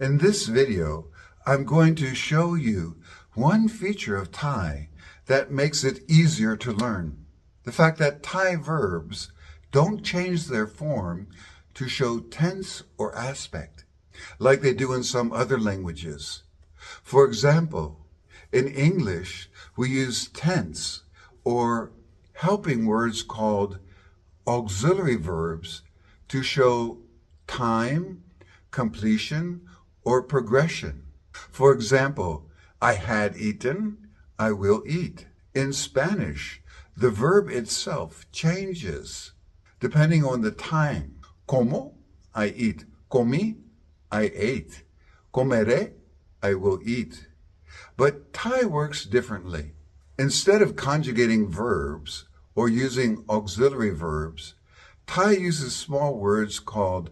In this video, I'm going to show you one feature of Thai that makes it easier to learn. The fact that Thai verbs don't change their form to show tense or aspect, like they do in some other languages. For example, in English, we use tense or helping words called auxiliary verbs to show time, completion, or progression. For example, I had eaten, I will eat. In Spanish, the verb itself changes depending on the time. Como, I eat. Comí, I ate. Comeré, I will eat. But Thai works differently. Instead of conjugating verbs or using auxiliary verbs, Thai uses small words called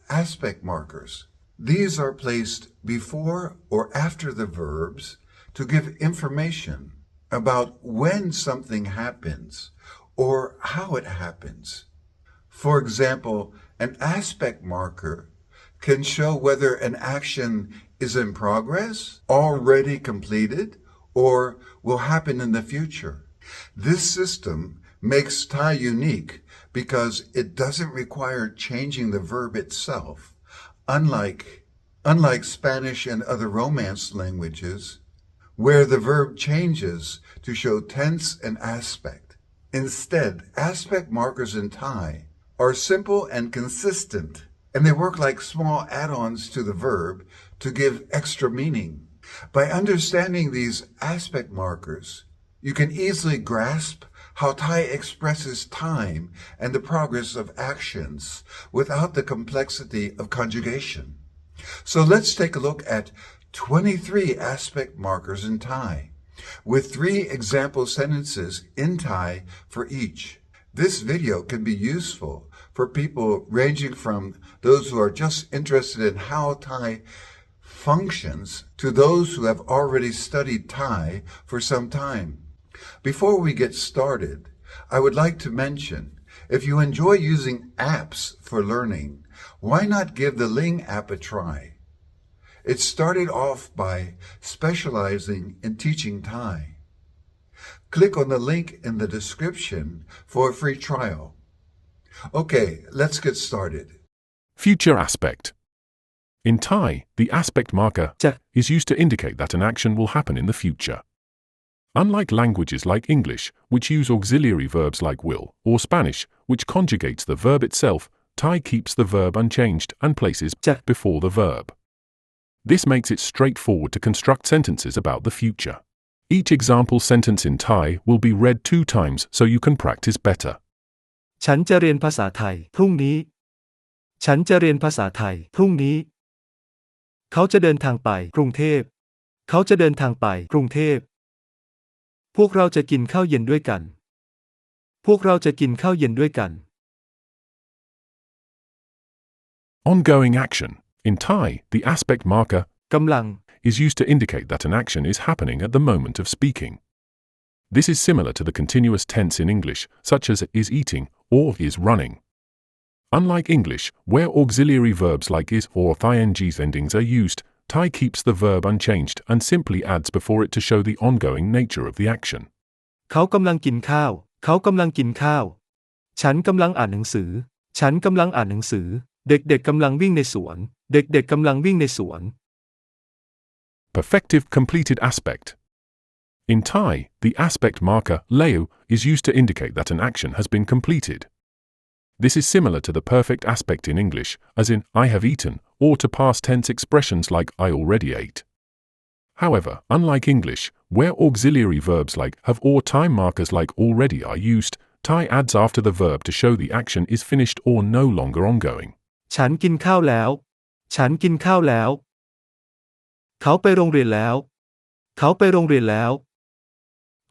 aspect markers. These are placed before or after the verbs to give information about when something happens or how it happens. For example, an aspect marker can show whether an action is in progress, already completed, or will happen in the future. This system makes Thai unique because it doesn't require changing the verb itself. Unlike Spanish and other Romance languages, where the verb changes to show tense and aspect. Instead, aspect markers in Thai are simple and consistent, and they work like small add-ons to the verb to give extra meaning. By understanding these aspect markers, you can easily grasp how Thai expresses time and the progress of actions without the complexity of conjugation. So let's take a look at 23 aspect markers in Thai, with 3 example sentences in Thai for each. This video can be useful for people ranging from those who are just interested in how Thai functions to those who have already studied Thai for some time. Before we get started, I would like to mention, if you enjoy using apps for learning, why not give the Ling app a try? It started off by specializing in teaching Thai. Click on the link in the description for a free trial. Okay, let's get started. Future aspect. In Thai, the aspect marker is used to indicate that an action will happen in the future. Unlike languages like English, which use auxiliary verbs like will, or Spanish, which conjugates the verb itself, Thai keeps the verb unchanged and places before the verb. This makes it straightforward to construct sentences about the future. Each example sentence in Thai will be read 2 times so you can practice better. ฉันจะเรียนภาษาไทยพรุ่งนี้ ฉันจะเรียนภาษาไทยพรุ่งนี้ เขาจะเดินทางไปกรุงเทพ เขาจะเดินทางไปกรุงเทพ พวกเราจะกินข้าวเย็นด้วยกัน พวกเราจะกินข้าวเย็นด้วยกัน Ongoing action. In Thai, the aspect marker กำลัง is used to indicate that an action is happening at the moment of speaking. This is similar to the continuous tense in English, such as is eating or is running. Unlike English, where auxiliary verbs like is or ing's endings are used, Thai keeps the verb unchanged and simply adds before it to show the ongoing nature of the action. เขากำลังกินข้าว เขากำลังกินข้าว ฉันกำลังอ่านหนังสือ ฉันกำลังอ่านหนังสือ เด็กๆกำลังวิ่งในสวน เด็กๆกำลังวิ่งในสวน Perfective completed aspect. In Thai, the aspect marker leu is used to indicate that an action has been completed. This is similar to the perfect aspect in English, as in I have eaten, or to past tense expressions like I already ate. However, unlike English, where auxiliary verbs like have or time markers like already are used, Thai adds after the verb to show the action is finished or no longer ongoing. ฉันกินข้าวแล้ว ฉันกินข้าวแล้ว เขาไปโรงเรียนแล้ว เขาไปโรงเรียนแล้ว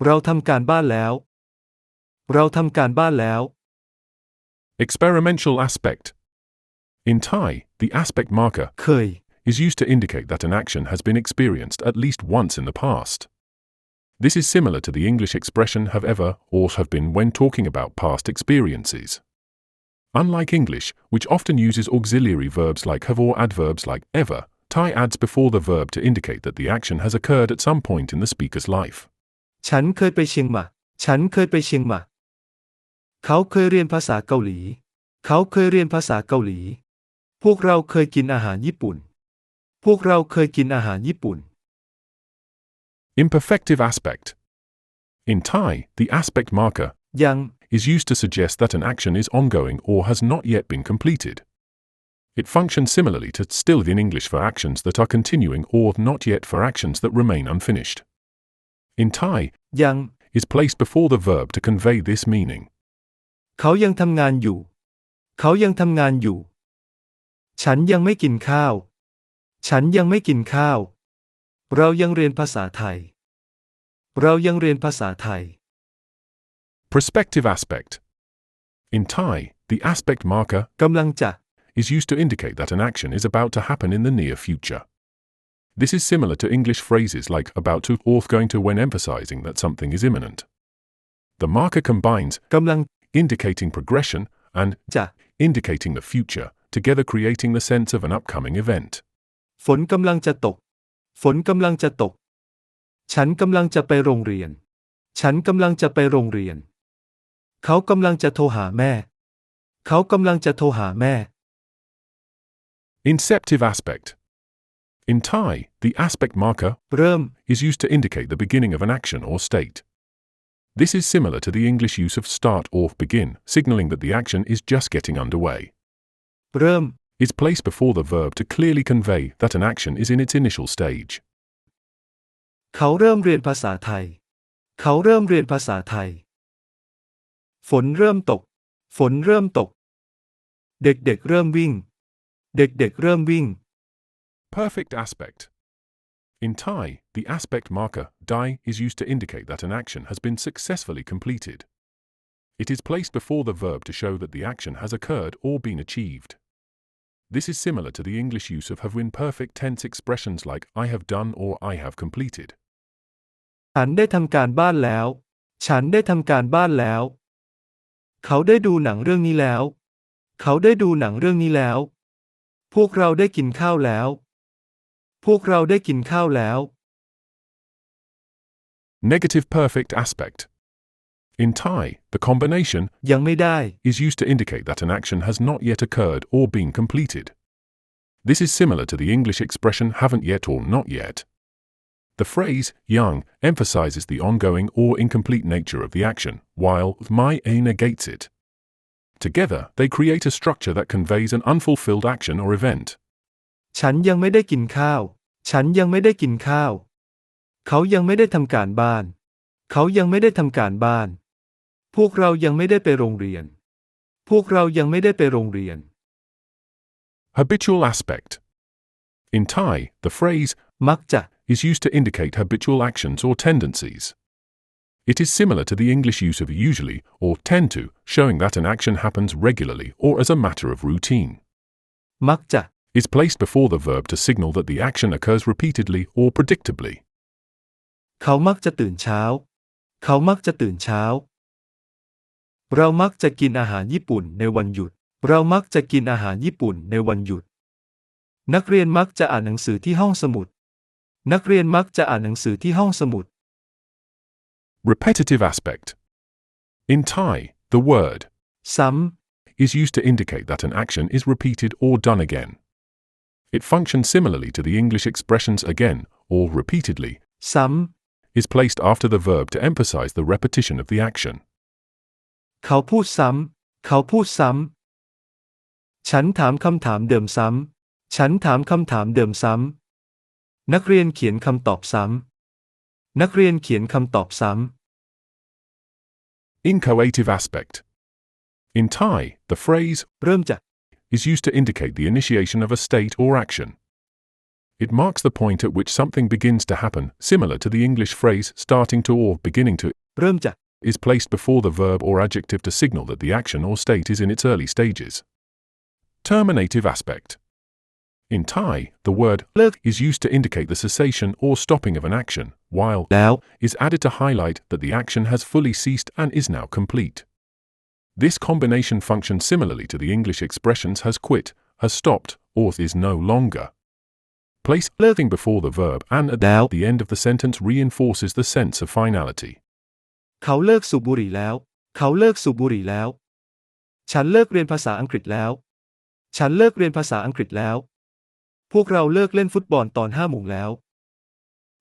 เราทำการบ้านแล้ว เราทำการบ้านแล้ว Experimental aspect. In Thai, the aspect marker เคย is used to indicate that an action has been experienced at least once in the past. This is similar to the English expression have ever or have been when talking about past experiences. Unlike English, which often uses auxiliary verbs like have or adverbs like ever, Thai adds before the verb to indicate that the action has occurred at some point in the speaker's life. ฉันเคยไปเชียงใหม่ฉันเคยไปเชียงใหม่เขาเคยเรียนภาษาเกาหลีเขาเคยเรียนภาษาเกาหลีพวกเราเคยกินอาหารญี่ปุ่นพวกเราเคยกินอาหารญี่ปุ่น Imperfective aspect. In Thai, the aspect marker ยัง is used to suggest that an action is ongoing or has not yet been completed. It functions similarly to still in English for actions that are continuing or not yet for actions that remain unfinished. In Thai, ยัง is placed before the verb to convey this meaning. เขายังทำงานอยู่เขายังทำงานอยู่ฉันยังไม่กินข้าวฉันยังไม่กินข้าวเรายังเรียนภาษาไทยเรายังเรียนภาษาไทย Prospective aspect. In Thai, the aspect marker กำลังจะ is used to indicate that an action is about to happen in the near future. This is similar to English phrases like about to or going to when emphasizing that something is imminent. The marker combines กำลัง indicating progression and จะ indicating the future, together creating the sense of an upcoming event. ฝนกำลังจะตกฝนกำลังจะตกฉันกำลังจะไปโรงเรียนฉันกำลังจะไปโรงเรียนเขากำลังจะโทรหาแม่เขากำลังจะโทรหาแม่ Inceptive aspect. In Thai, the aspect marker เริ่ม is used to indicate the beginning of an action or state. This is similar to the English use of start or begin, signaling that the action is just getting underway. เริ่ม Is placed before the verb to clearly convey that an action is in its initial stage. เขาเริ่มเรียนภาษาไทยเขาเริ่มเรียนภาษาไทยฝนเริ่มตกฝนเริ่มตกเด็กๆเริ่มวิ่งเด็กๆเริ่มวิ่ง Perfect aspect. In Thai, the aspect marker dai is used to indicate that an action has been successfully completed. It is placed before the verb to show that the action has occurred or been achieved. This is similar to the English use of have been perfect tense expressions like I have done or I have completed. ฉันได้ทำการบ้านแล้วฉันได้ทำการบ้านแล้วเขาได้ดูหนังเรื่องนี้แล้วเขาได้ดูหนังเรื่องนี้แล้วพวกเราได้กินข้าวแล้วพวกเราได้กินข้าวแล้ว Negative perfect aspect. In Thai, the combination ยังไม่ได้ is used to indicate that an action has not yet occurred or been completed. This is similar to the English expression haven't yet or not yet. The phrase young emphasizes the ongoing or incomplete nature of the action, while my a negates it. Together, they create a structure that conveys an unfulfilled action or event. ฉันยังไม่ได้กินข้าวฉันยังไม่ได้กินข้าวเขายังไม่ได้ทำการบ้านเขายังไม่ได้ทำการบ้านพวกเรายังไม่ได้ไปโรงเรียนพวกเรายังไม่ได้ไปโรงเรียน Habitual aspect. In Thai, the phrase มักจะ is used to indicate habitual actions or tendencies. It is similar to the English use of usually or tend to, showing that an action happens regularly or as a matter of routine. มักจะ Is placed before the verb to signal that the action occurs repeatedly or predictably. เขามักจะตื่นเช้าเขามักจะตื่นเช้าเรามักจะกินอาหารญี่ปุ่นในวันหยุดเรามักจะกินอาหารญี่ปุ่นในวันหยุดนักเรียนมักจะอ่านหนังสือที่ห้องสมุดนักเรียนมักจะอ่านหนังสือที่ห้องสมุด Repetitive aspect. In Thai, the word ซ้ำ is used to indicate that an action is repeated or done again. It functions similarly to the English expressions again or repeatedly, ซ้ำ is placed after the verb to emphasize the repetition of the action. เขาพูดซ้ำเขาพูดซ้ำฉันถามคำถามเดิมซ้ำฉันถามคำถามเดิมซ้ำนักเรียนเขียนคำตอบซ้ำนักเรียนเขียนคำตอบซ้ำ Inchoative aspect. In Thai, the phrase เริ่มจาก is used to indicate the initiation of a state or action. It marks the point at which something begins to happen, similar to the English phrase starting to or beginning to, เริ่มจาก is placed before the verb or adjective to signal that the action or state is in its early stages. Terminative aspect. In Thai, the word เลิก is used to indicate the cessation or stopping of an action, while แล้ว is added to highlight that the action has fully ceased and is now complete. This combination functions similarly to the English expressions has quit, has stopped, or is no longer. Place something before the verb and at แล้ว the end of the sentence reinforces the sense of finality. เขาเลิกสูบบุหรี่แล้ว เขาเลิกสูบบุหรี่แล้ว ฉันเลิกเรียนภาษาอังกฤษแล้ว ฉันเลิกเรียนภาษาอังกฤษแล้ว พวกเราเลิกเล่นฟุตบอลตอน5 โมงแล้ว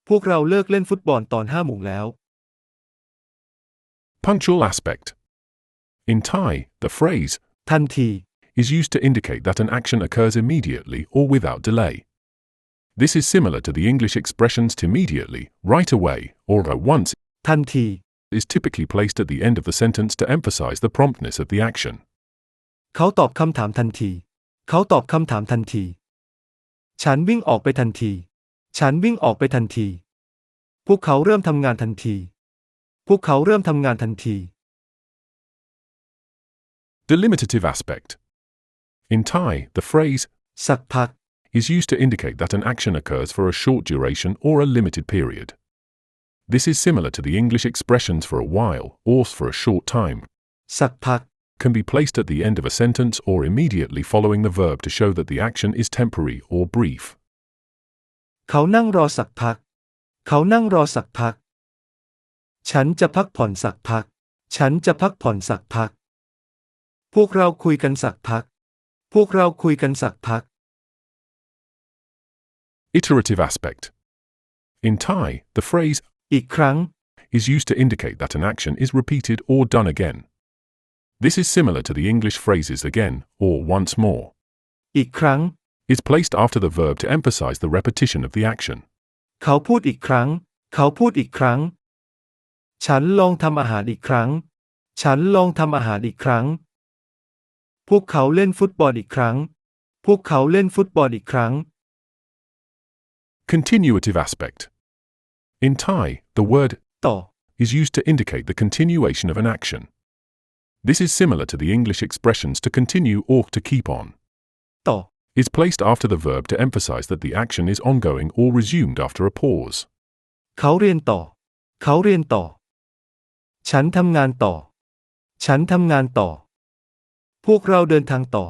พวกเราเลิกเล่นฟุตบอลตอน5 โมงแล้ว Punctual aspect. In Thai, the phrase ทันที is used to indicate that an action occurs immediately or without delay. This is similar to the English expressions immediately, right away, or at once, ทันที is typically placed at the end of the sentence to emphasize the promptness of the action. เขาตอบคำถามทันที เขาตอบคำถามทันที ฉันวิ่งออกไปทันที ฉันวิ่งออกไปทันที พวกเขาเริ่มทำงานทันที พวกเขาเริ่มทำงานทันที Delimitative aspect. In Thai, the phrase สักพัก is used to indicate that an action occurs for a short duration or a limited period. This is similar to the English expressions for a while or for a short time, สักพัก can be placed at the end of a sentence or immediately following the verb to show that the action is temporary or brief. เขานั่งรอสักพัก เขานั่งรอสักพัก ฉันจะพักผ่อนสักพัก ฉันจะพักผ่อนสักพัก พวกเราคุยกันสักพัก พวกเราคุยกันสักพัก Iterative aspect. In Thai, the phrase อีกครั้ง is used to indicate that an action is repeated or done again. This is similar to the English phrases again or once more. อีกครั้ง Is placed after the verb to emphasize the repetition of the action. เขาพูดอีกครั้ง เขาพูดอีกครั้ง ฉันลองทำอาหารอีกครั้ง ฉันลองทำอาหารอีกครั้ง พวกเขาเล่นฟุตบอลอีกครั้ง พวกเขาเล่นฟุตบอลอีกครั้ง Continuative aspect. In Thai, the word ต่อ is used to indicate the continuation of an action. This is similar to the English expressions to continue or to keep on. ต่อ Is placed after the verb to emphasize that the action is ongoing or resumed after a pause. เขาเรียนต่อ เขาเรียนต่อ ฉันทำงานต่อ ฉันทำงานต่อ พวกเราเดินทางต่อ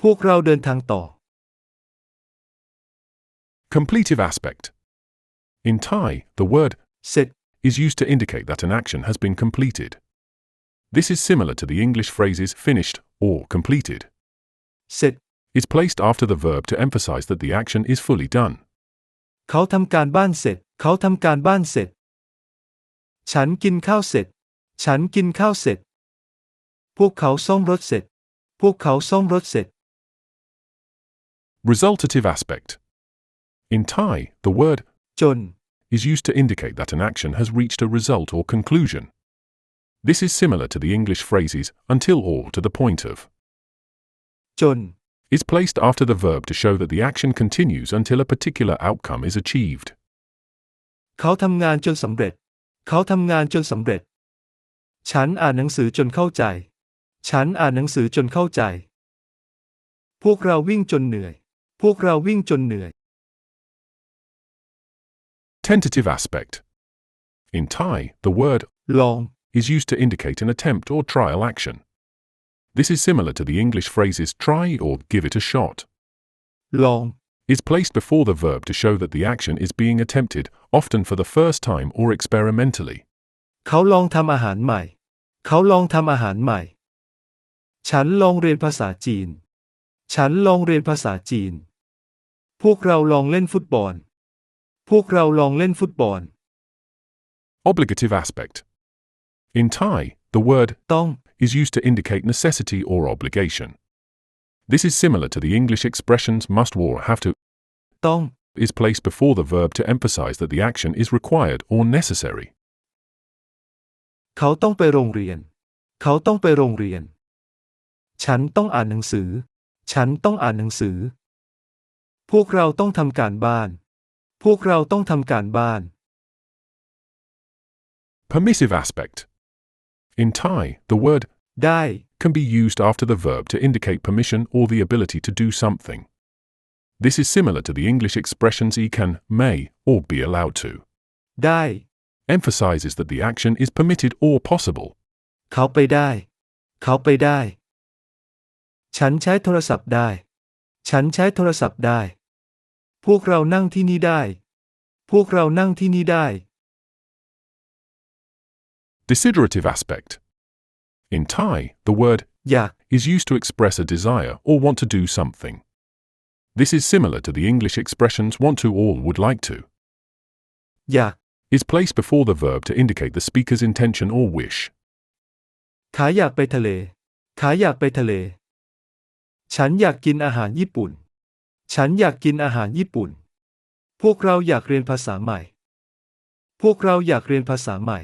พวกเราเดินทางต่อ Completive aspect. In Thai, the word เสร็จ is used to indicate that an action has been completed. This is similar to the English phrases finished or completed. เสร็จ Is placed after the verb to emphasize that the action is fully done. เขาทำการบ้านเสร็จ เขาทำการบ้านเสร็จ ฉันกินข้าวเสร็จ ฉันกินข้าวเสร็จ พวกเขาซ่อมรถเสร็จ พวกเขาซ่อมรถเสร็จ Resultative aspect. In Thai, the word จน is used to indicate that an action has reached a result or conclusion. This is similar to the English phrases until or to the point of. จน Is placed after the verb to show that the action continues until a particular outcome is achieved. เขาทำงานจนสำเร็จ เขาทำงานจนสำเร็จ ฉันอ่านหนังสือจนเข้าใจ ฉันอ่านหนังสือจนเข้าใจ พวกเราวิ่งจนเหนื่อย พวกเราวิ่งจนเหนื่อย Tentative aspect. In Thai, the word ลอง is used to indicate an attempt or trial action. This is similar to the English phrases try or give it a shot. ลอง Is placed before the verb to show that the action is being attempted, often for the first time or experimentally. เขาลองทำอาหารใหม่ เขาลองทำอาหารใหม่ ฉันลองเรียนภาษาจีน ฉันลองเรียนภาษาจีน พวกเราลองเล่นฟุตบอล พวกเราลองเล่นฟุตบอล Obligative aspect. In Thai, the word ต้อง is used to indicate necessity or obligation. This is similar to the English expressions must or have to. ต้อง Is placed before the verb to emphasize that the action is required or necessary. เขาต้องไปโรงเรียน เขาต้องไปโรงเรียน ฉันต้องอ่านหนังสือ ฉันต้องอ่านหนังสือ พวกเราต้องทำการบ้าน พวกเราต้องทำการบ้าน Permissive aspect. In Thai, the word ได้ can be used after the verb to indicate permission or the ability to do something. This is similar to the English expressions can, may, or be allowed to. ได้ Emphasizes that the action is permitted or possible. เขาไปได้ เขาไปได้ ฉันใช้โทรศัพท์ได้ ฉันใช้โทรศัพท์ได้ พ พวกเรานั่งที่นี่ได้ พวกเรานั่งที่นี่ได้ Desiderative aspect. In Thai, the word อยาก is used to express a desire or want to do something. This is similar to the English expressions want to or would like to. อยาก Is placed before the verb to indicate the speaker's intention or wish. ขาอยากไปทะเล ขาอยากไปทะเล ฉันอยากกินอาหารญี่ปุ่น ฉันอยากกินอาหารญี่ปุ่น พวกเราอยากเรียนภาษาใหม่ พวกเราอยากเรียนภาษาใหม่